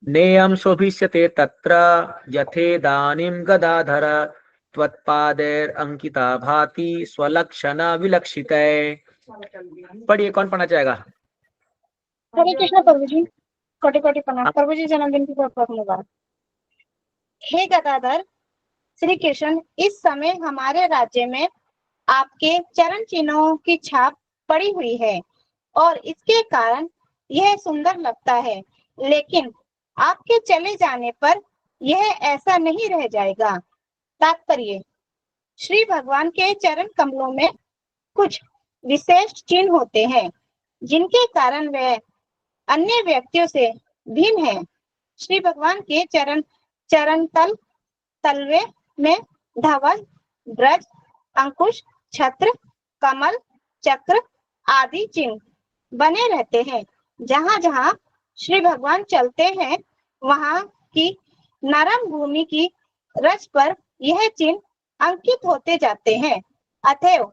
नेयं शोभिष्यते तत्र यथेदानीं गदाधर त्वत्पादैर अंकिता भाति स्वलक्षण विलक्षितै। पढ़िए, कौन पढ़ना चाहेगा? हरे कृष्ण प्रभु जी, कोटि कोटि प्रणाम। प्रभु जी जन्मदिन की बहुत बहुत मुबारक। हे गदाधर श्री कृष्ण, इस समय हमारे राज्य में आपके चरण चिन्हों की छाप पड़ी हुई है और इसके कारण यह सुंदर लगता है, लेकिन आपके चले जाने पर यह ऐसा नहीं रह जाएगा। तात्पर्य: श्री भगवान के चरण कमलों में कुछ विशेष चिन्ह होते हैं जिनके कारण वह अन्य व्यक्तियों से भिन्न है। श्री भगवान के चरण तलवे में धवल, ब्रज, अंकुश, छत्र, कमल, चक्र आदि चिन्ह बने रहते हैं। जहाँ जहाँ श्री भगवान चलते हैं, वहाँ की नरम भूमि की रज पर यह चिन्ह अंकित होते जाते हैं। अतएव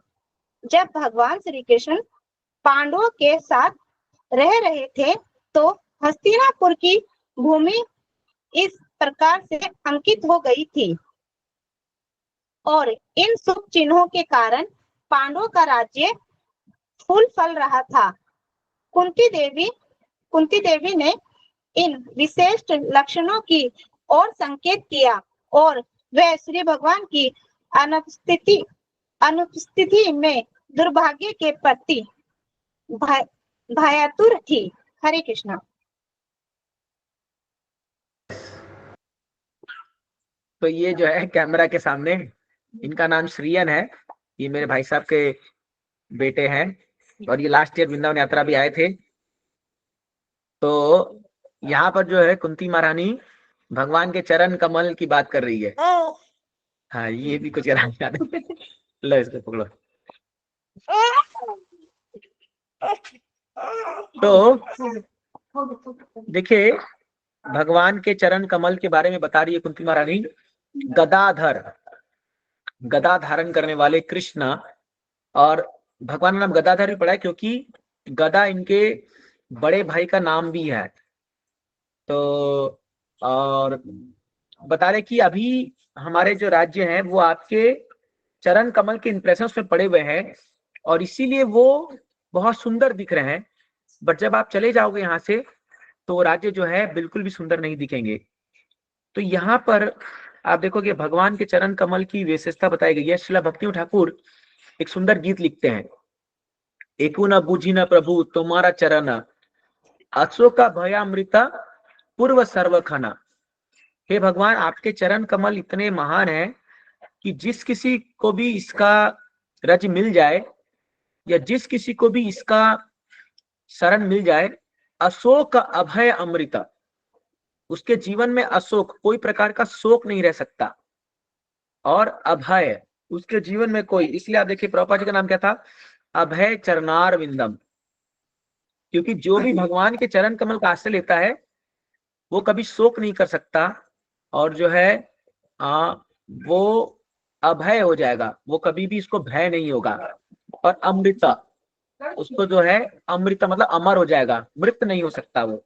जब भगवान श्री कृष्ण पांडवों के साथ रह रहे थे, तो हस्तिनापुर की भूमि इस प्रकार से अंकित हो गई थी और इन शुभ चिन्हों के कारण पांडवों का राज्य फूल फल रहा था। कुंती देवी ने इन विशेष लक्षणों की ओर संकेत किया और वह श्री भगवान की अनुपस्थिति अनुपस्थिति में दुर्भाग्य के प्रति भयातुर थी। हरे कृष्णा। तो ये जो है कैमरा के सामने, इनका नाम श्रीयन है। ये मेरे भाई साहब के बेटे हैं और ये लास्ट ईयर वृंदावन यात्रा भी आए थे। तो यहाँ पर जो है कुंती महारानी भगवान के चरण कमल की बात कर रही है। हाँ, ये भी कुछ लो इसको पकड़ो। तो देखिए, भगवान के चरण कमल के बारे में बता रही है कुंती महारानी। गदाधर, गदा धारण करने वाले कृष्ण, और भगवान का नाम गदाधर भी पड़ा है क्योंकि गदा इनके बड़े भाई का नाम भी है। तो और बता रहे कि अभी हमारे जो राज्य हैं वो आपके चरण कमल के इंप्रेशन में पड़े हुए हैं और इसीलिए वो बहुत सुंदर दिख रहे हैं। बट जब आप चले जाओगे यहाँ से तो राज्य जो है बिल्कुल भी सुंदर नहीं दिखेंगे। तो यहाँ पर आप देखोगे भगवान के चरण कमल की विशेषता बताई गई है। श्रीला भक्ति ठाकुर एक सुंदर गीत लिखते हैं। एकु न बूझी न प्रभु तुम्हारा चरण, अशोका भयामृता पूर्व सर्व खना। हे भगवान, आपके चरण कमल इतने महान हैं कि जिस किसी को भी इसका रज मिल जाए या जिस किसी को भी इसका शरण मिल जाए, अशोक अभय अमृता, उसके जीवन में अशोक, कोई प्रकार का शोक नहीं रह सकता, और अभय, उसके जीवन में कोई, इसलिए आप देखिए प्रभुपाद जी का नाम क्या था, अभय चरणार विंदम। क्योंकि जो भी भगवान के चरण कमल का आश्रय लेता है वो कभी शोक नहीं कर सकता और जो है वो अभय हो जाएगा, वो कभी भी इसको भय नहीं होगा। और अमृता, उसको जो है अमृता मतलब अमर हो जाएगा, मृत नहीं हो सकता वो।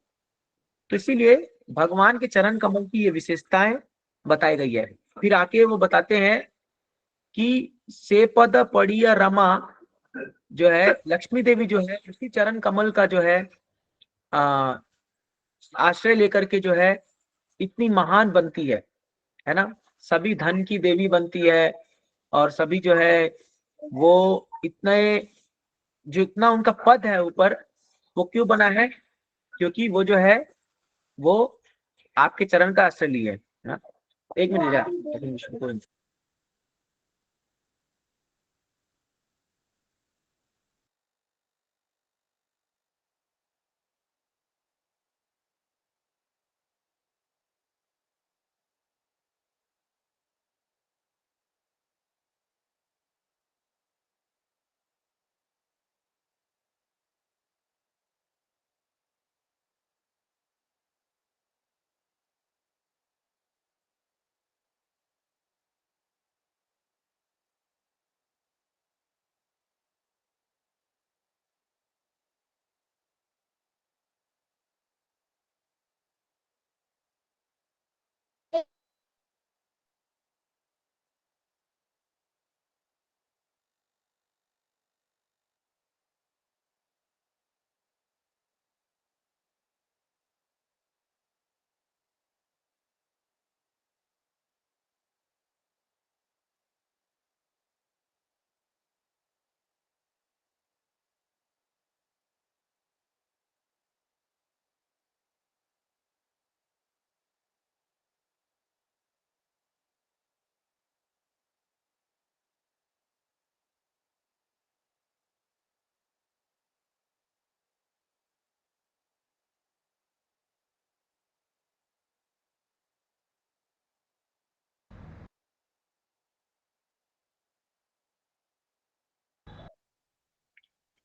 तो इसीलिए भगवान के चरण कमल की ये विशेषताएं बताई गई है। फिर आके वो बताते हैं कि से पद पड़िया रमा, जो है लक्ष्मी देवी जो है उसी चरण कमल का जो है आ, आश्रय लेकर के जो है इतनी महान बनती है ना। सभी धन की देवी बनती है और सभी जो है वो इतने, जो इतना उनका पद है ऊपर, वो क्यों बना है? क्योंकि वो जो है वो आपके चरण का आश्रय लिए है ना। एक मिनट।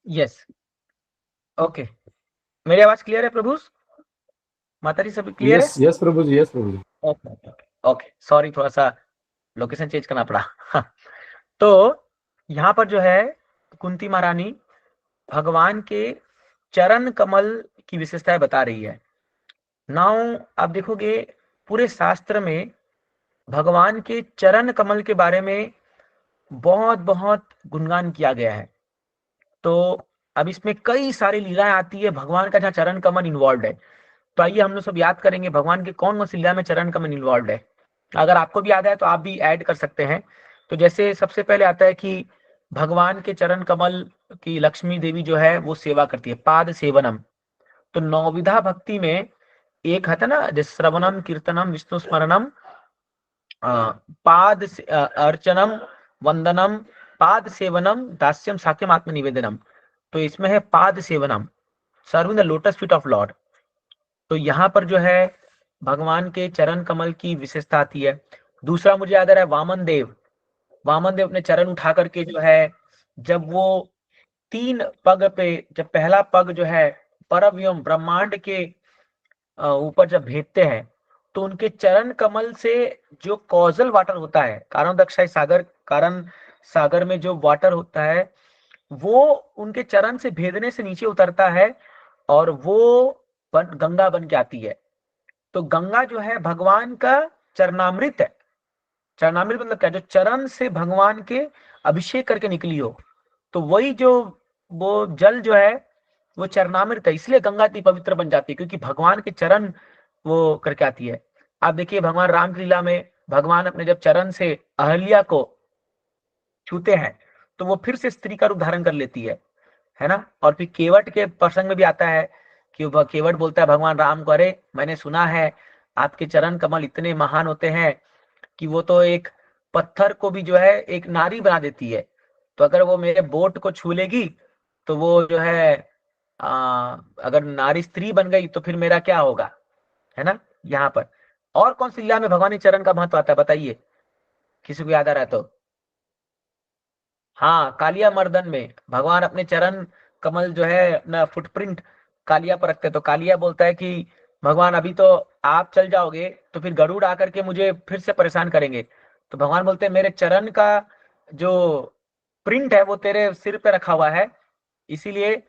Yes, okay. मेरी आवाज क्लियर है प्रभु? माता जी सभी क्लियर है? यस यस प्रभु जी, यस प्रभु जी। ओके ओके ओके, सॉरी थोड़ा सा लोकेशन चेंज करना पड़ा। तो यहाँ पर जो है कुंती महारानी भगवान के चरण कमल की विशेषताएं बता रही है। नाउ आप देखोगे पूरे शास्त्र में भगवान के चरण कमल के बारे में बहुत बहुत गुणगान किया गया है। तो अब इसमें कई सारी लीलाएं आती है भगवान का जहाँ चरण कमल इन्वॉल्व है। तो आइए हम लोग सब याद करेंगे भगवान के कौन कौन सी लीला में चरण कमल इन्वॉल्व है। अगर आपको भी याद है तो आप भी ऐड कर सकते हैं। तो जैसे सबसे पहले आता है कि भगवान के चरण कमल की लक्ष्मी देवी जो है वो सेवा करती है, पाद सेवनम। तो नौविधा भक्ति में एक है ना, जैसे श्रवणम कीर्तनम विष्णु स्मरणम, पाद अर्चनम वंदनम, पाद सेवनम, दास्यम साक्यम आत्म निवेदनम। तो इसमें है पाद सेवनम, serving the lotus feet of lord. तो यहाँ पर जो है भगवान के चरण कमल की विशेषता आती है। दूसरा मुझे याद आ रहा है वामन देव। वामन देव अपने चरण उठा करके जो है, जब वो 3 पग पे, जब पहला पग जो है परव्योम ब्रह्मांड के ऊपर जब भेजते हैं, तो उनके चरण कमल से जो कॉजल वाटर होता है, कारण दक्षाई सागर, कारण सागर में जो वाटर होता है वो उनके चरण से भेदने से नीचे उतरता है और वो गंगा बन के आती है। तो गंगा जो है भगवान का चरणामृत है। चरणामृत मतलब क्या? जो चरण से भगवान के अभिषेक करके निकली हो, तो वही जो वो जल जो है वो चरणामृत है। इसलिए गंगा इतनी पवित्र बन जाती है क्योंकि भगवान के चरण वो करके आती है। आप देखिए भगवान राम की लीला में भगवान अपने जब चरण से अहल्या को छूते हैं तो वो फिर से स्त्री का रूप धारण कर लेती है ना। और फिर केवट के प्रसंग में भी आता है कि वह केवट बोलता है भगवान राम को, अरे मैंने सुना है आपके चरण कमल इतने महान होते हैं कि वो तो एक पत्थर को भी जो है एक नारी बना देती है। तो अगर वो मेरे बोट को छू लेगी तो वो जो है अगर नारी स्त्री बन गई तो फिर मेरा क्या होगा, है ना। यहाँ पर और कौन सी लीला में भगवान के चरण का महत्व आता है बताइए, किसी को याद आ रहा है तो? हाँ, कालिया मर्दन में भगवान अपने चरण कमल जो है अपना फुटप्रिंट कालिया पर रखते हैं। तो कालिया बोलता है कि भगवान अभी तो आप चल जाओगे तो फिर गरुड़ आकर के मुझे फिर से परेशान करेंगे। तो भगवान बोलते हैं मेरे चरण का जो प्रिंट है वो तेरे सिर पे रखा हुआ है, इसीलिए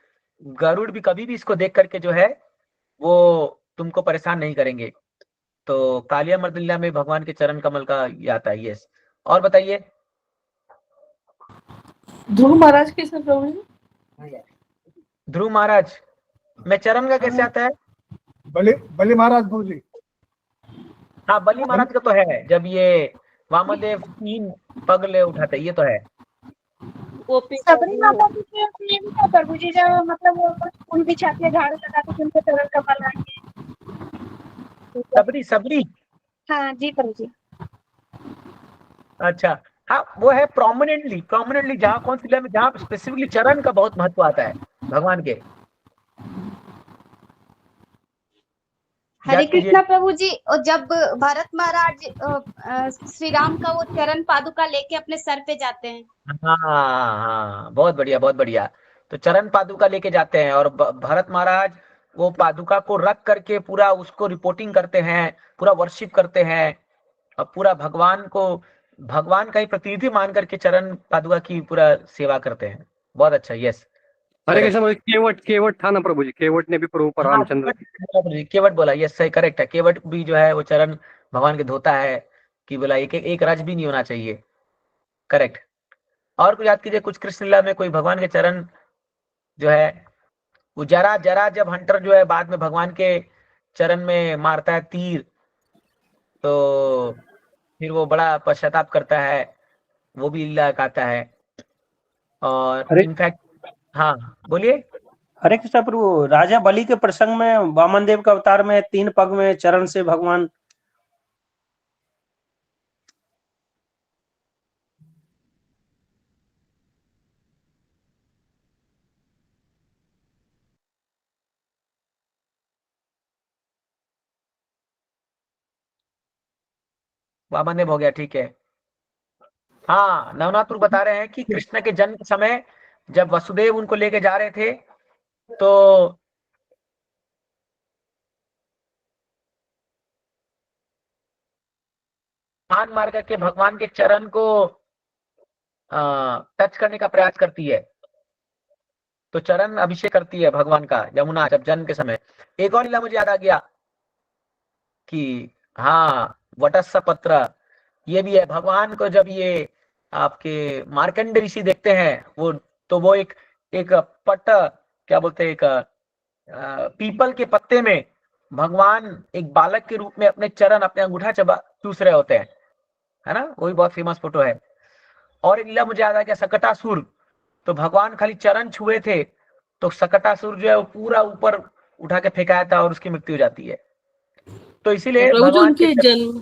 गरुड़ भी कभी भी इसको देख करके जो है वो तुमको परेशान नहीं करेंगे। तो कालिया मर्दन लीला में भगवान के चरण कमल का ये आता है। यस, और बताइए। ध्रुव महाराज कैसे प्रभु जी? ध्रुव महाराज में चरण का कैसे आता है? बलि बलि महाराज प्रभु जी। हाँ, बलि महाराज का तो है, जब ये वामदेव 3 पग ले उठाते, ये तो है। सबरी माता जी के ये भी था प्रभु जी, जब मतलब वो फूल बिछाते झाड़ू लगाते थे उनके चरण कमल आके। सबरी सबरी, हाँ जी प्रभु जी। अच्छा। हाँ, वो है प्रोमिनेंटली प्रोमिनेंटली जहाँ कौन सी लीला में जहाँ स्पेसिफिकली चरण का बहुत महत्व आता है भगवान के। हरे याद कीजिए। कृष्णा प्रभु जी। और जब भरत महाराज श्री राम का वो चरण पादुका लेके अपने सर पे जाते हैं। हाँ हाँ, बहुत बढ़िया बहुत बढ़िया। तो चरण पादुका लेके जाते हैं और भरत महाराज वो पादुका को रख करके पूरा उसको रिपोर्टिंग करते हैं, पूरा वर्शिप करते हैं और पूरा भगवान को भगवान का ही प्रतिनिधि मान करके चरण पादुका की पूरा सेवा करते हैं। बहुत अच्छा। यस, हरे कृष्ण प्रभु जी, केवट केवट था ना प्रभु जी, केवट ने भी प्रभु पर हाँ, रामचंद्र केवट बोला। यस, सही, करेक्ट है। केवट भी जो है वो चरण भगवान के धोता है कि बोला एक एक रज भी नहीं होना चाहिए। करेक्ट। और कुछ याद कीजिए, कुछ कृष्ण लीला में कोई भगवान के चरण जो है वो जरा जरा जब हंटर जो है बाद में भगवान के चरण में मारता है तीर, तो फिर वो बड़ा पश्चाताप करता है, वो भी लीला गाता है। और अरे इनफैक्ट, हाँ बोलिए। हरे कृष्ण प्रभु, राजा बलि के प्रसंग में वामन देव का अवतार में 3 पग में चरण से भगवान वामन देव हो गया, ठीक है। हाँ, नवनाथ प्रभु बता रहे हैं कि कृष्ण के जन्म के समय जब वसुदेव उनको लेके जा रहे थे तो मान मार करके भगवान के चरण को टच करने का प्रयास करती है, तो चरण अभिषेक करती है भगवान का यमुना जब जन्म के समय। एक और लीला मुझे याद आ गया कि हाँ, वटस्स पत्र, ये भी है। भगवान को जब ये आपके मार्कंड ऋषि देखते हैं वो, तो वो एक पट, क्या बोलते हैं, एक पीपल के पत्ते में भगवान एक बालक के रूप में अपने चरण, अपने अंगूठा चूस रहे होते हैं, है ना, वही बहुत फेमस फोटो है। और एक लीला मुझे याद आ गया, सकटासुर, तो भगवान खाली चरण छुए थे तो सकटासुर जो है वो पूरा ऊपर उठा के फेंकाया था और उसकी मृत्यु हो जाती है। तो इसीलिए प्रभु जी भगवान उनके के जन्म,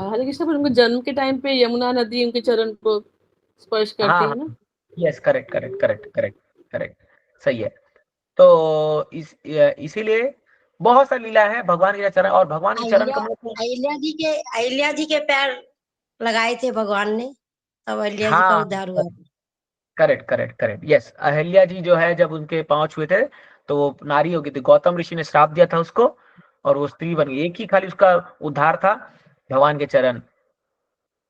हरे कृष्ण, पर उनके जन्म के टाइम पे यमुना नदी उनके चरण को स्पर्श करती है ना। Yes, correct correct correct correct correct, सही है। तो इसीलिए बहुत सारी लीला है भगवान के चरण, और भगवान के चरण कमलों को अहिल्या जी के पैर लगाए थे भगवान ने, तब अहिल्या जी का हाँ, उद्धार हुआ। Correct correct correct, yes. Ahilya ji जो है जब उनके पांव छुए थे तो वो नारी हो गई थी, गौतम ऋषि ने श्राप दिया था उसको और वो स्त्री बन गई। एक ही खाली उसका उद्धार था, भगवान के चरण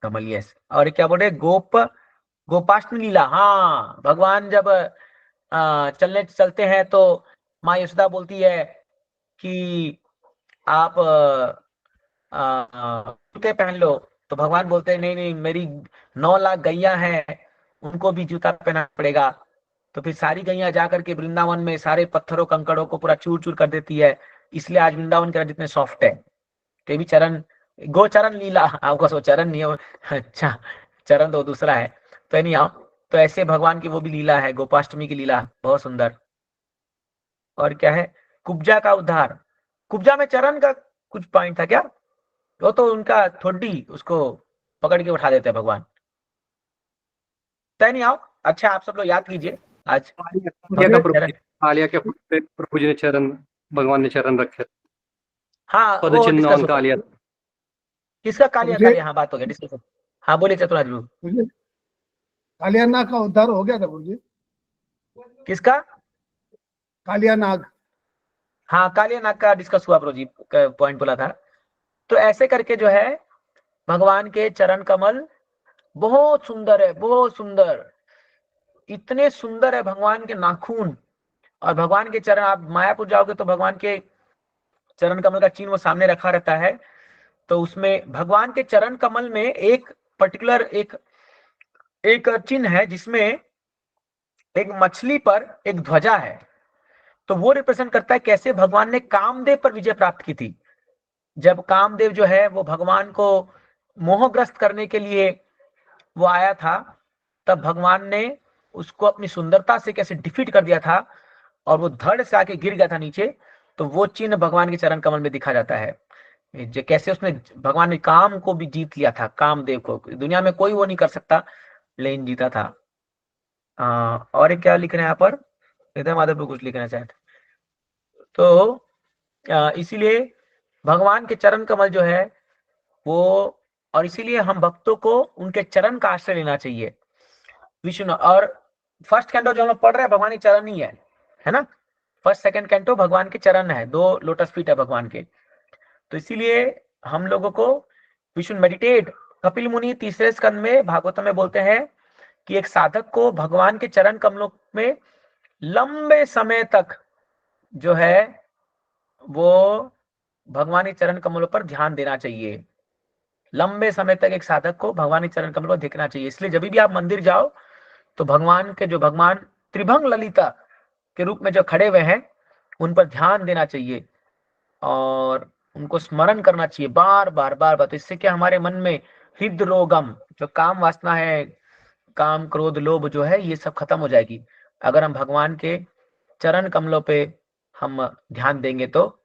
कमल, यस। और क्या बोले, गोपाष्टमी लीला, हाँ, भगवान जब चलते हैं तो माँ यशोदा बोलती है कि आप जूते पहन लो, तो भगवान बोलते हैं नहीं नहीं, मेरी 9 लाख गैया हैं, उनको भी जूता पहनना पड़ेगा। तो फिर सारी गैया जाकर के वृंदावन में सारे पत्थरों कंकड़ों को पूरा चूर चूर कर देती है, इसलिए आज वृंदावन के जितने सॉफ्ट है। तो भी चरण, गोचरण लीला, आपको सो चरण नहीं है, अच्छा, चरण तो दूसरा है। तो नहीं, तो ऐसे भगवान की वो भी लीला है, गोपाष्टमी की लीला, बहुत सुंदर। और क्या है, कुब्जा का उद्धार, कुब्जा में चरण का कुछ पॉइंट था क्या? वो तो उनका थोड़ी, उसको पकड़ के उठा देते हैं भगवान। तय नहीं आओ, अच्छा, आप सब लोग याद कीजिए आज आलिया के फुट पे प्रभु जी ने चरण, भगवान ने चरण रखे। हाँ, पद वो चिन्ह डिस्कस उनका आलिया। किसका? कालिया, हाँ, बात हो गया, डिस्कस। हाँ, बोलिए चतुराज बाबू। कालियानाग का उद्धार हो गया था गुरु जी। किसका? कालियानाग। हाँ, कालिया नाग का डिस्कस हुआ, प्रभु जी का पॉइंट बोला था। तो ऐसे करके जो है भगवान के चरण कमल बहुत सुंदर है, बहुत सुंदर, इतने सुंदर है भगवान के नाखून। और भगवान के चरण, आप मायापुर जाओगे तो भगवान के चरण कमल का चिन्ह वो सामने रखा रहता है। तो उसमें भगवान के चरण कमल में एक पर्टिकुलर एक चिन्ह है जिसमें एक मछली पर एक ध्वजा है। तो वो रिप्रेजेंट करता है कैसे भगवान ने कामदेव पर विजय प्राप्त की थी। जब कामदेव जो है वो भगवान को मोहग्रस्त करने के लिए वो आया था, तब भगवान ने उसको अपनी सुंदरता से कैसे डिफीट कर दिया था और वो धड़ से आके गिर गया था नीचे। तो वो चिन्ह भगवान के चरण कमल में दिखा जाता है, जो कैसे उसने, भगवान ने काम को भी जीत लिया था, कामदेव को दुनिया में कोई वो नहीं कर सकता, लेकिन जीता था। और क्या लिख रहे हैं यहाँ पर, हृदय माधव पर कुछ लिखना चाहते, तो इसीलिए भगवान के चरण कमल जो है वो, और इसीलिए हम भक्तों को उनके चरण का आश्रय लेना चाहिए। विष्णु, और फर्स्ट कैंटो जो हम पढ़ रहे हैं भगवान के चरण ही है ना। फर्स्ट सेकंड कैंटो भगवान के चरण है, 2 लोटस फीट है भगवान के। तो इसीलिए हम लोगों को विष्णु मेडिटेट, कपिल मुनि तीसरे स्कंद में भागवत में बोलते हैं कि एक साधक को भगवान के चरण कमलों में लंबे समय तक जो है वो भगवान के चरण कमलों पर ध्यान देना चाहिए। लंबे समय तक एक साधक को भगवान के चरण कमलों पर देखना चाहिए। इसलिए जब भी आप मंदिर जाओ तो भगवान के, जो भगवान त्रिभंग ललिता के रूप में जो खड़े हुए हैं, उन पर ध्यान देना चाहिए और उनको स्मरण करना चाहिए बार बार बार बार। तो इससे क्या, हमारे मन में हृदरोगम, जो काम वासना है, काम क्रोध लोभ जो है, ये सब खत्म हो जाएगी अगर हम भगवान के चरण कमलों पे हम ध्यान देंगे। तो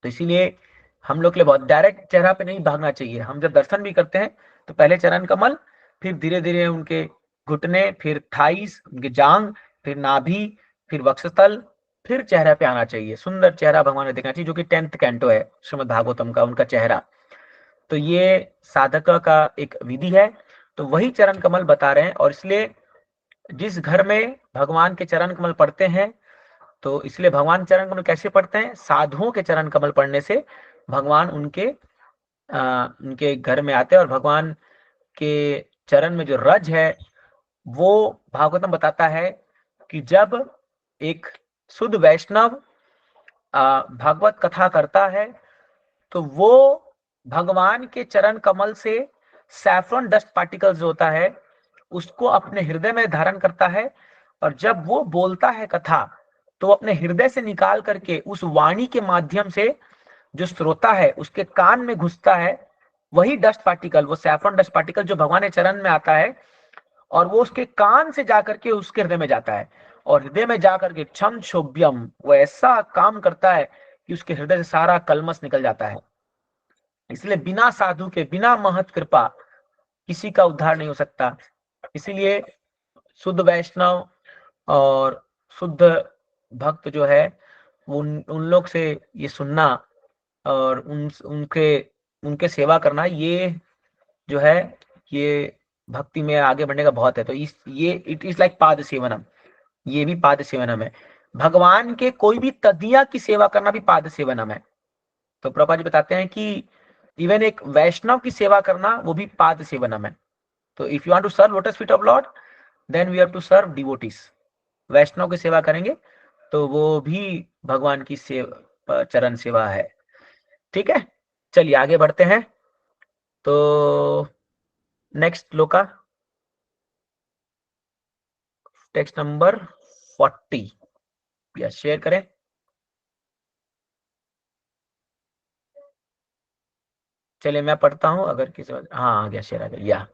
इसीलिए हम लोग के लिए बहुत डायरेक्ट चेहरा पे नहीं भागना चाहिए। हम जब दर्शन भी करते हैं तो पहले चरण कमल, फिर धीरे धीरे उनके घुटने, फिर थाइस, उनके जांग, फिर नाभि, फिर वक्षस्थल, फिर चेहरे पे आना चाहिए। सुंदर चेहरा भगवान ने देखना चाहिए, जो कि 10th कैंटो है श्रीमद् भागवतम का, उनका चेहरा। तो ये साधक का एक विधि है, तो वही चरण कमल बता रहे हैं। और इसलिए जिस घर में भगवान के चरण कमल पढ़ते हैं, तो इसलिए भगवान चरण कमल कैसे पढ़ते हैं? साधुओं के चरण कमल पढ़ने से भगवान उनके घर में आते हैं, और भगवान के चरण में जो रज है वो भागवतम बताता है कि जब एक शुद्ध वैष्णव भागवत कथा करता है तो वो भगवान के चरण कमल से सैफरन डस्ट पार्टिकल्स जो होता है उसको अपने हृदय में धारण करता है, और जब वो बोलता है कथा तो वो अपने हृदय से निकाल करके उस वाणी के माध्यम से जो श्रोता है उसके कान में घुसता है। वही डस्ट पार्टिकल, वो सैफरन डस्ट पार्टिकल जो भगवान के चरण में आता है और वो उसके कान से जाकर के उसके हृदय में जाता है, और हृदय में जाकर के क्षम क्षोभ्यम वो ऐसा काम करता है कि उसके हृदय से सारा कलमश निकल जाता है। इसलिए बिना साधु के, बिना महत कृपा किसी का उद्धार नहीं हो सकता। इसीलिए शुद्ध वैष्णव और शुद्ध भक्त जो है उन लोग से ये सुनना और उनके सेवा करना, ये जो है ये भक्ति में आगे बढ़ने का बहुत है। तो ये इट इज लाइक पाद सेवनम, ये भी पाद सेवनम है। भगवान के कोई भी तदिया की सेवा करना भी पाद सेवनम है। तो प्रभुपाद जी बताते हैं कि इवन एक वैष्णव की सेवा करना वो भी पाद सेवनम है। तो if you want to serve lotus feet of lord then we have to serve devotees. वैष्णव की सेवा करेंगे तो वो भी भगवान की चरण सेवा है। ठीक है, चलिए आगे बढ़ते हैं। तो नेक्स्ट श्लोका, टेक्स्ट नंबर 40 या शेयर करें। चलिए मैं पढ़ता हूं, अगर किसी हाँ आ गया, शेयर आ गया।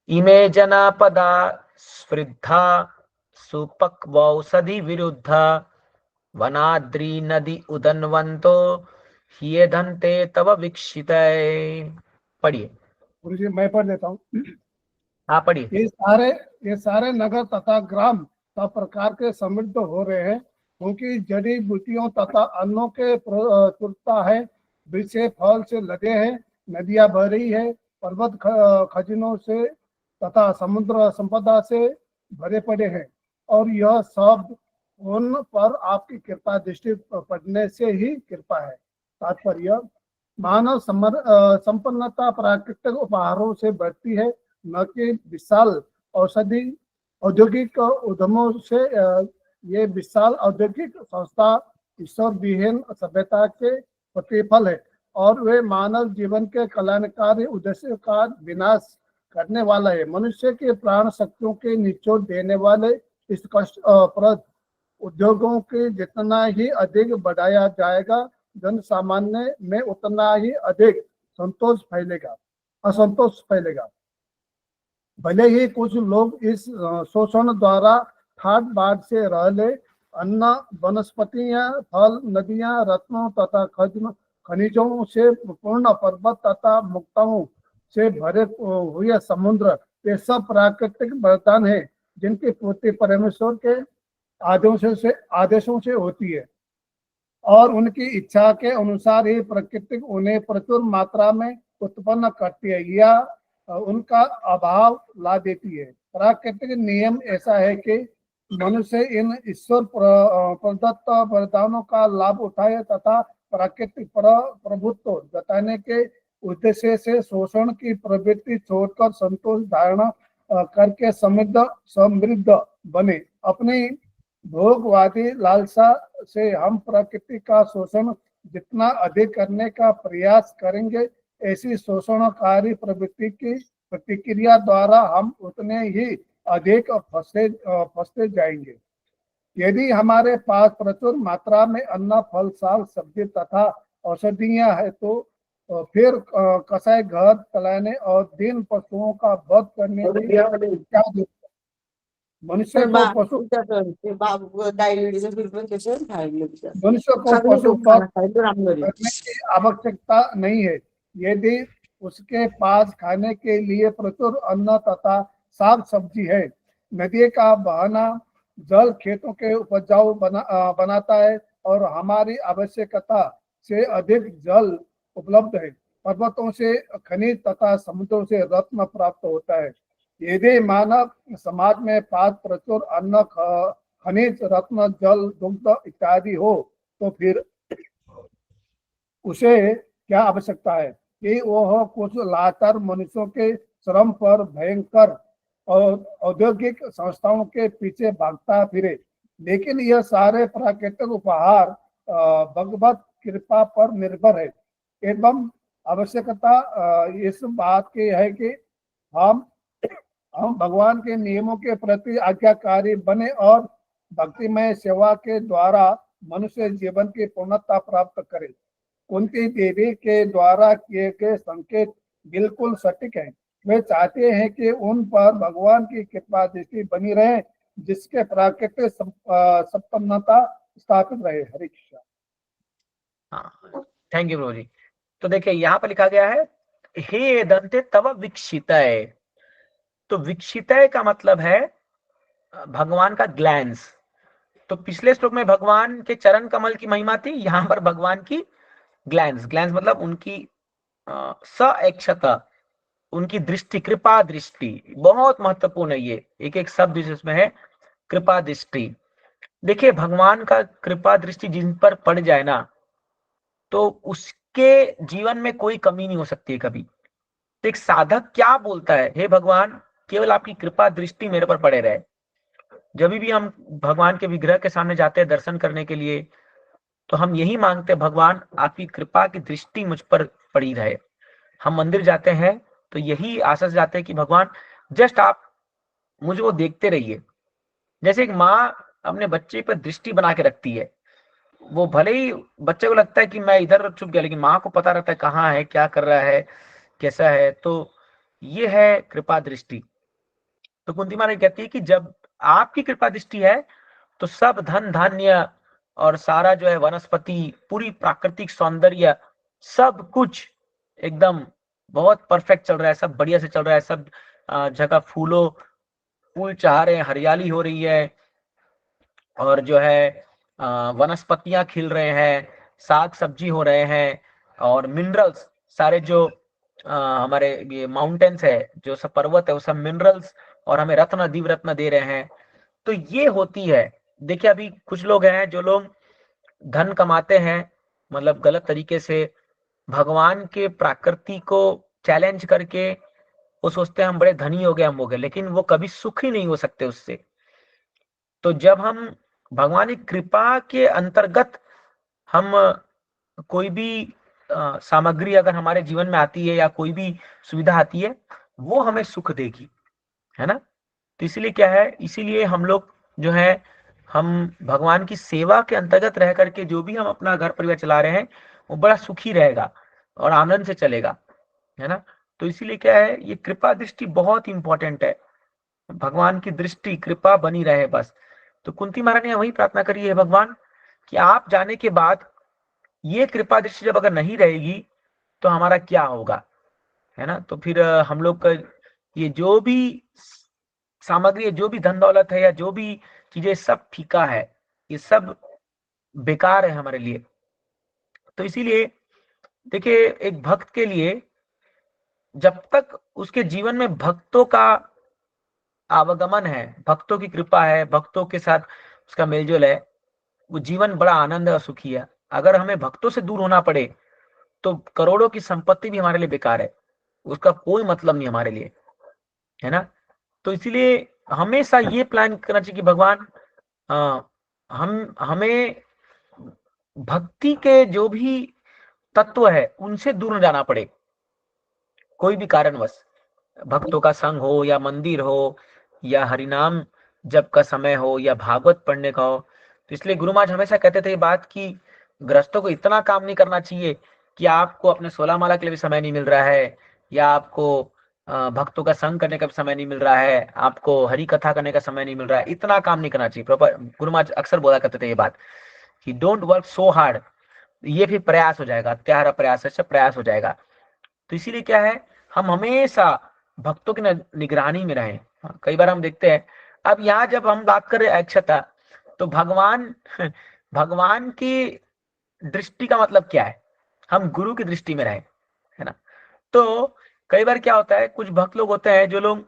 इमे जना पदा स्पृद्धा सुपक्वौषधि विरुद्धा वनाद्री नदी उदन्वंतो ह्येधन्ते तव वीक्षितै। पढ़िए। गुरुजी मैं पढ़ देता हूँ। हाँ पढ़िए। ये सारे नगर तथा ग्राम सब प्रकार के समृद्ध हो रहे हैं, क्योंकि जड़ी बूटियों तथा अन्नों के प्रचुरता है, वृक्ष फल से लदे हैं, नदियां बह रही है, पर्वत खजिनों से तथा समुद्र संपदा से भरे पड़े हैं, और यह सब उन पर आपकी कृपा दृष्टि पड़ने से ही कृपा है। तात्पर्य, मानव संपन्नता प्राकृतिक उपहारों से बढ़ती है, न कि विशाल औद्योगिक उद्यमों से। ये विशाल औद्योगिक संस्था ईश्वर विहीन सभ्यता के प्रतिफल है, और वे मानव जीवन के कल्याणकारी उद्देश्य का विनाश करने वाला है। मनुष्य के प्राण शक्तियों के निचोड़ देने वाले इस कष्टप्रद उद्योगों के जितना ही अधिक बढ़ाया जाएगा, जन सामान्य में उतना ही अधिक असंतोष फैलेगा। भले ही कुछ लोग इस शोषण द्वारा ठाट बाट से रह ले, अन्न, वनस्पतियां, फल, नदियां, रत्नों तथा खनिजों से पूर्ण पर्वत तथा मुक्ताओं से भरे हुए समुद्र, ये सब प्राकृतिक वरदान है जिनकी पूर्ति परमेश्वर के आदेशों से होती है, और उनकी इच्छा के अनुसार ही प्रकृति उन्हें प्रचुर मात्रा में उत्पन्न करती है या उनका अभाव ला देती है। प्राकृतिक नियम ऐसा है कि मनुष्य इन ईश्वर प्रदत्त वरदानों का लाभ उठाए तथा प्राकृतिक प्रभुत्व जताने के उद्देश्य से शोषण की प्रवृत्ति छोड़कर संतोष धारणा करके समृद्ध बने। अपनी भोगवादी लालसा से हम प्रकृति का शोषण जितना अधिक करने का प्रयास करेंगे, ऐसी शोषणकारी प्रवृत्ति की प्रतिक्रिया द्वारा हम उतने ही अधिक फंसते जाएंगे। यदि हमारे पास प्रचुर मात्रा में अन्न, फल, साग, सब्जी तथा औषधियां है, तो फिर कसाई घर चलाने और दीन पशुओं का वध करने की क्या जरूरत है? मनुष्य को पशु करने की आवश्यकता नहीं है। यदि उसके पास खाने के लिए प्रचुर अन्न तथा साग सब्जी है, नदी का बहना जल खेतों के उपजाऊ बनाता है और हमारी आवश्यकता से अधिक जल उपलब्ध है। पर्वतों से खनिज तथा समुद्रों से रत्न प्राप्त होता है। यदि मानव समाज में पात प्रचुर अन्न, खनिज, रत्न, जल, दुग्ध इत्यादि हो तो फिर उसे क्या आवश्यकता है कि वह कुछ लाचार मनुष्यों के श्रम पर भयंकर और औद्योगिक संस्थाओं के पीछे भागता फिरे। लेकिन यह सारे प्राकृतिक उपहार भगवत कृपा पर निर्भर है एवं आवश्यकता इस बात की है कि हम भगवान के नियमों के प्रति आज्ञाकारी बने और भक्तिमय सेवा के द्वारा मनुष्य जीवन की पूर्णता प्राप्त करें। कुंती देवी के द्वारा किए गए संकेत बिल्कुल सटीक हैं। वे चाहते हैं कि उन पर भगवान की कृपा दृष्टि बनी रहे, जिसके प्राकृतिक संपन्नता स्थापित रहे। हरे कृष्ण। हाँ, थैंक यू प्रभु जी। तो देखिए यहाँ पर लिखा गया है, हे दंते तव वीक्षितय। तो वीक्षितय का मतलब है भगवान का ग्लैंस। तो पिछले श्लोक में भगवान के चरण कमल की महिमा थी, यहाँ पर भगवान की ग्लैंस। ग्लैंस मतलब उनकी सएक्षता, उनकी दृष्टि, कृपा दृष्टि। बहुत महत्वपूर्ण है ये, एक एक शब्द जिसमें है कृपा दृष्टि। देखिए भगवान का कृपा दृष्टि जिन पर पड़ जाए ना, तो उसके जीवन में कोई कमी नहीं हो सकती है कभी। तो एक साधक क्या बोलता है, हे भगवान केवल आपकी कृपा दृष्टि मेरे पर पड़े रहे। जब भी हम भगवान के विग्रह के सामने जाते हैं दर्शन करने के लिए, तो हम यही मांगते हैं, भगवान आपकी कृपा की दृष्टि मुझ पर पड़ी रहे। हम मंदिर जाते हैं तो यही आशा से जाते हैं कि भगवान जस्ट आप मुझे वो देखते रहिए। जैसे एक माँ अपने बच्चे पर दृष्टि बना के रखती है, वो भले ही बच्चे को लगता है कि मैं इधर छुप गया, लेकिन माँ को पता रहता है कहाँ है, क्या कर रहा है, कैसा है। तो ये है कृपा दृष्टि। तो कुंती माता कहती है कि जब आपकी कृपा दृष्टि है तो सब धन धान्य और सारा जो है वनस्पति, पूरी प्राकृतिक सौंदर्य, सब कुछ एकदम बहुत परफेक्ट चल रहा है, सब बढ़िया से चल रहा है। सब जगह फूल चाह रहे हैं, हरियाली हो रही है, और जो है वनस्पतियां खिल रहे हैं, साग सब्जी हो रहे हैं, और मिनरल्स सारे जो हमारे ये माउंटेन्स है, जो सब पर्वत है, वो सब मिनरल्स और हमें रत्न दिव्य रत्न दे रहे हैं। तो ये होती है। देखिए अभी कुछ लोग हैं जो लोग धन कमाते हैं, मतलब गलत तरीके से, भगवान के प्रकृति को चैलेंज करके वो सोचते हैं हम बड़े धनी हो गए, हम हो गए, लेकिन वो कभी सुखी नहीं हो सकते उससे। तो जब हम भगवान की कृपा के अंतर्गत हम कोई भी सामग्री अगर हमारे जीवन में आती है या कोई भी सुविधा आती है, वो हमें सुख देगी, है ना। तो इसीलिए क्या है, इसीलिए हम लोग जो है, हम भगवान की सेवा के अंतर्गत रह करके जो भी हम अपना घर परिवार चला रहे हैं, वो बड़ा सुखी रहेगा और आनंद से चलेगा, है ना। तो इसीलिए क्या है, ये कृपा दृष्टि बहुत इंपॉर्टेंट है। भगवान की दृष्टि, कृपा बनी रहे बस। तो कुंती महारानी ने वही प्रार्थना करी है, भगवान कि आप जाने के बाद ये कृपा दृष्टि जब अगर नहीं रहेगी तो हमारा क्या होगा, है ना। तो फिर हम लोग का ये जो भी सामग्री है, जो भी धन दौलत है, या जो भी चीजें, सब फीका है, ये सब बेकार है हमारे लिए। तो इसीलिए देखिए एक भक्त के लिए जब तक उसके जीवन में भक्तों का आवागमन है, भक्तों की कृपा है, भक्तों के साथ उसका मेलजोल है, वो जीवन बड़ा आनंद और सुखी है। अगर हमें भक्तों से दूर होना पड़े तो करोड़ों की संपत्ति भी हमारे लिए बेकार है, उसका कोई मतलब नहीं हमारे लिए, है ना। तो इसीलिए हमेशा ये प्लान करना चाहिए कि भगवान हमें भक्ति के जो भी तत्व है उनसे दूर न जाना पड़े कोई भी कारणवश। भक्तों का संग हो, या मंदिर हो, या हरिनाम जप का समय हो, या भागवत पढ़ने का हो। तो इसलिए गुरु महाराज हमेशा कहते थे ये बात कि गृहस्थों को इतना काम नहीं करना चाहिए कि आपको अपने 16 माला के लिए भी समय नहीं मिल रहा है, या आपको भक्तों का संग करने का भी समय नहीं मिल रहा है, आपको हरि कथा करने का समय नहीं मिल रहा है। इतना काम नहीं करना चाहिए। प्रॉपर गुरु महाराज अक्सर बोला करते थे ये बात कि डोंट वर्क सो हार्ड, ये फिर प्रयास हो जाएगा, त्याग प्रयास से प्रयास हो जाएगा। तो इसीलिए क्या है, हम हमेशा भक्तों की निगरानी में रहें। कई बार हम देखते हैं, अब यहाँ जब हम बात कर रहे हैं अक्षता, तो भगवान की दृष्टि का मतलब क्या है, हम गुरु की दृष्टि में रहें, है ना। तो कई बार क्या होता है, कुछ भक्त लोग होते हैं जो लोग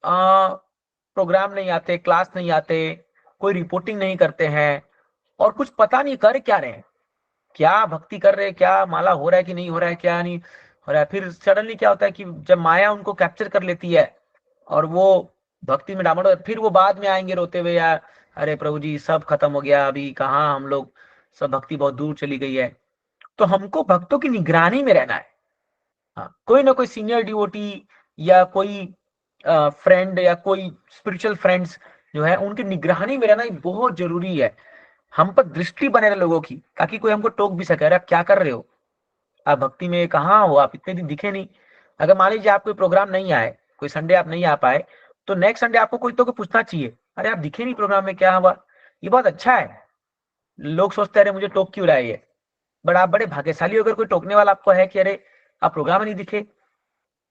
प्रोग्राम नहीं आते, क्लास नहीं आते, कोई रिपोर्टिंग नहीं करते हैं और कुछ पता नहीं कर क्या रहे हैं, क्या भक्ति कर रहे हैं, क्या माला हो रहा है कि नहीं हो रहा है, क्या नहीं हो रहा है। फिर सडनली क्या होता है कि जब माया उनको कैप्चर कर लेती है और वो भक्ति में डामड़, फिर वो बाद में आएंगे रोते हुए, यार अरे प्रभु जी सब खत्म हो गया, अभी कहाँ हम लोग, सब भक्ति बहुत दूर चली गई है। तो हमको भक्तों की निगरानी में रहना है। हाँ, कोई ना कोई सीनियर डिवोटी या कोई फ्रेंड या कोई स्पिरिचुअल फ्रेंड्स जो है उनकी निगरानी में रहना बहुत जरूरी है। हम पर दृष्टि बने रहे लोगों की, ताकि कोई हमको टोक भी सके, अरे आप क्या कर रहे हो, आप भक्ति में कहाँ हो, आप इतने दिन दिखे नहीं। अगर मान लीजिए आप कोई प्रोग्राम नहीं आए, कोई संडे आप नहीं आ पाए, तो नेक्स्ट संडे आपको कोई तो पूछना चाहिए, अरे आप दिखे नहीं प्रोग्राम में, क्या हुआ। ये बहुत अच्छा है। लोग सोचते हैं अरे मुझे टोक क्यों रहा है ये, बट आप बड़े भाग्यशाली हो अगर कोई टोकने वाला आपको है कि अरे आप प्रोग्राम में नहीं दिखे,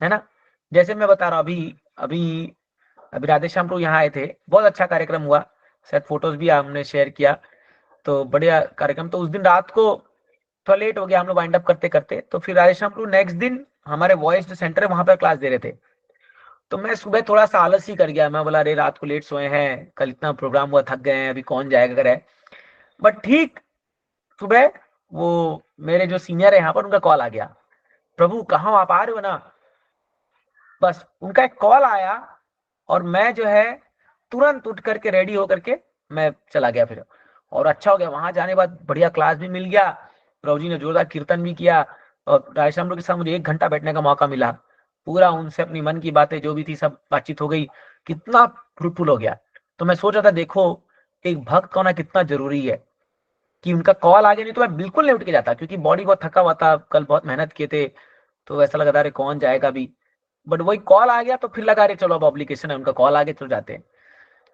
है ना। जैसे मैं बता रहा हूँ, अभी अभी राधे श्याम प्रभु यहाँ आए थे, बहुत अच्छा कार्यक्रम हुआ, शायद फोटोज भी हमने शेयर किया, तो बढ़िया कार्यक्रम। तो उस दिन रात को थोड़ा लेट हो गया हम लोग वाइंड अप करते करते, तो फिर राधे श्याम प्रभु नेक्स्ट दिन हमारे वॉइस जो सेंटर है वहां पर क्लास दे रहे थे। तो मैं सुबह थोड़ा सा आलस ही कर गया, मैं बोला अरे रात को लेट सोए हैं, कल इतना प्रोग्राम हुआ, थक गए हैं, अभी कौन जाएगा अगर है। बट ठीक सुबह वो मेरे जो सीनियर है यहाँ पर, उनका कॉल आ गया, प्रभु कहाँ हो, आप आ रहे हो ना। बस उनका एक कॉल आया और मैं जो है तुरंत उठ करके रेडी होकर के मैं चला गया फिर, और अच्छा हो गया। वहां जाने के बाद बढ़िया क्लास भी मिल गया, प्रभु जी ने जोरदार कीर्तन भी किया और राधेश्याम के साथ मुझे 1 घंटा बैठने का मौका मिला। पूरा उनसे अपनी मन की बातें जो भी थी सब बातचीत हो गई, कितना फ्रूटफुल हो गया। तो मैं सोच रहा था देखो एक भक्त होना कितना जरूरी है, कि उनका कॉल आ गया, नहीं तो मैं बिल्कुल नहीं उठ के जाता, क्योंकि बॉडी बहुत थका हुआ था, कल बहुत मेहनत किए थे, तो ऐसा लगा था अरे कौन जाएगा अभी। बट वही कॉल आ गया तो फिर लगा रहे चलो अब ऑब्लिगेशन है, उनका कॉल आ गया चलो जाते हैं।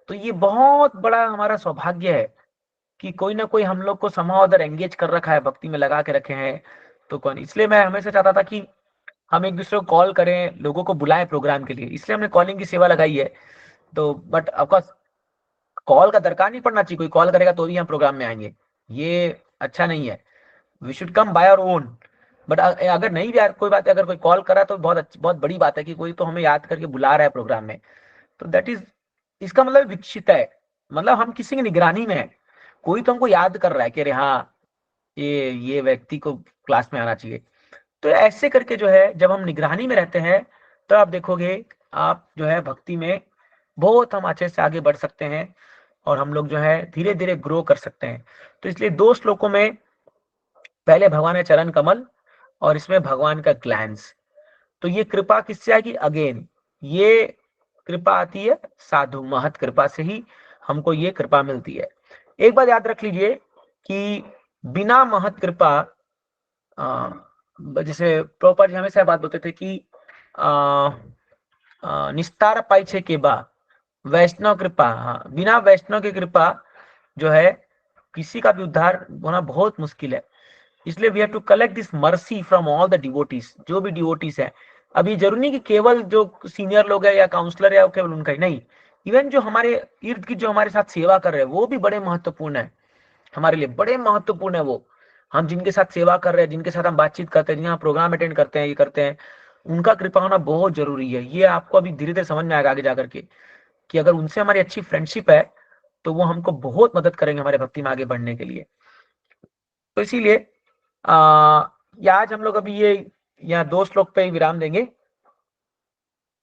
तो ये बहुत बड़ा हमारा सौभाग्य है कि कोई ना कोई हम लोग को somehow अदर एंगेज कर रखा है, भक्ति में लगा के रखे हैं। तो कौन, इसलिए मैं हमेशा चाहता था कि हम एक दूसरे को कॉल करें, लोगों को बुलाएं प्रोग्राम के लिए, इसलिए हमने कॉलिंग की सेवा लगाई है। तो बट ऑफकोर्स कॉल का दरकार नहीं पड़ना चाहिए, कोई कॉल करेगा तो भी हम प्रोग्राम में आएंगे, ये अच्छा नहीं है। We should come by our own. But अगर नहीं भी कोई बात है, अगर कोई कॉल करा तो बहुत बड़ी बात है कि कोई तो हमें याद करके बुला रहा है प्रोग्राम में, तो दैट इज, इसका मतलब विकसित है, मतलब हम किसी की निगरानी में है, कोई तो हमको याद कर रहा है कि अरे हाँ ये व्यक्ति को क्लास में आना चाहिए। तो ऐसे करके जो है जब हम निगरानी में रहते हैं तो आप देखोगे आप जो है भक्ति में बहुत हम अच्छे से आगे बढ़ सकते हैं और हम लोग जो है धीरे धीरे ग्रो कर सकते हैं। तो इसलिए 2 श्लोकों में पहले भगवान है चरण कमल और इसमें भगवान का ग्लैंस। तो ये कृपा किससे आएगी, अगेन ये कृपा आती है साधु महत कृपा से ही हमको ये कृपा मिलती है। एक बात याद रख लीजिए कि बिना महत कृपा, जैसे प्रभुपाद जी हमेशा बात बोलते थे कि निस्तार पाइछे के बा वैष्णव कृपा, हाँ बिना वैष्णव की कृपा जो है किसी का भी उद्धार होना बहुत मुश्किल है। इसलिए we have to collect this mercy from all the devotees, जो भी डिवोटीज है। अभी जरूरी नहीं कि केवल जो सीनियर लोग है या काउंसलर है केवल उनका ही नहीं, इवन जो हमारे इर्द गिर्द जो हमारे साथ सेवा कर रहे हैं वो भी बड़े महत्वपूर्ण है, हमारे लिए बड़े महत्वपूर्ण है वो। हम जिनके साथ सेवा कर रहे हैं, जिनके साथ हम बातचीत करते हैं, जिनके प्रोग्राम अटेंड करते हैं, ये करते हैं, उनका कृपा होना बहुत जरूरी है। ये आपको अभी धीरे धीरे समझ में आएगा आगे जाकर के कि अगर उनसे हमारी अच्छी फ्रेंडशिप है तो वो हमको बहुत मदद करेंगे हमारे भक्ति में आगे बढ़ने के लिए। तो इसीलिए आज हम लोग अभी ये यहाँ 2 श्लोक पे ही विराम देंगे।